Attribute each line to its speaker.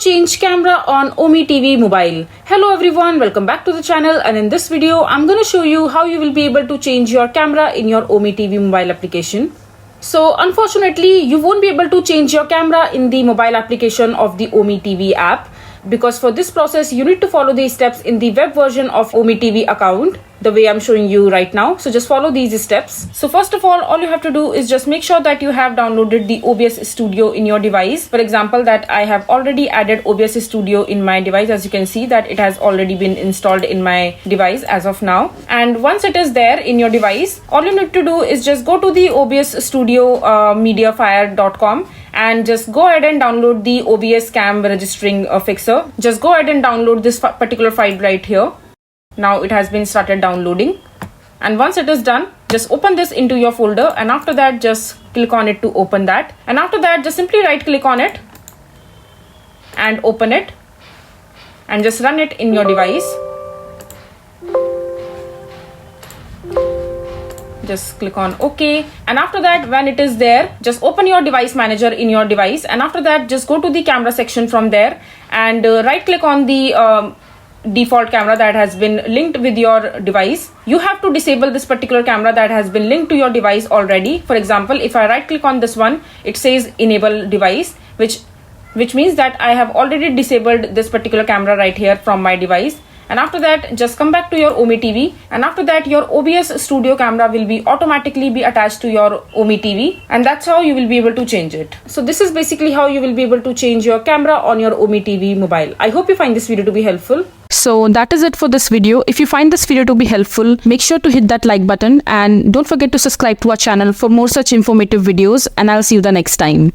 Speaker 1: change camera on Ome TV mobile. Hello everyone, welcome back to the channel, and in this video I'm going to show you how you will be able to change your camera in your Ome TV mobile application. So unfortunately you won't be able to change your camera in the mobile application of the Ome TV app, because for this process you need to follow these steps in the web version of Ome TV account, the way I'm showing you right now. So just follow these steps. So first of all you have to do is just make sure that you have downloaded the OBS Studio in your device. For example, that I have already added OBS Studio in my device. As you can see that it has already been installed in my device as of now. And once it is there in your device, all you need to do is just go to the OBS Studio mediafire.com and just go ahead and download the OBS cam registering fixer. Just go ahead and download this particular file right here. Now it has been started downloading, and once it is done, just open this into your folder, and after that just click on it to open that, and after that just simply right click on it and open it and just run it in your device. Just click on OK, and after that when it is there, just open your device manager in your device, and after that just go to the camera section from there and right click on the default camera that has been linked with your device. You have to disable this particular camera that has been linked to your device already. For example, if I right click on this one, it says enable device, which means that I have already disabled this particular camera right here from my device. And after that just come back to your Ome TV, and after that your OBS Studio camera will be automatically be attached to your Ome TV, and that's how you will be able to change it. So this is basically how you will be able to change your camera on your Ome TV mobile. I hope you find this video to be helpful.
Speaker 2: So that is it for this video. If you find this video to be helpful, make sure to hit that like button and don't forget to subscribe to our channel for more such informative videos, and I'll see you the next time.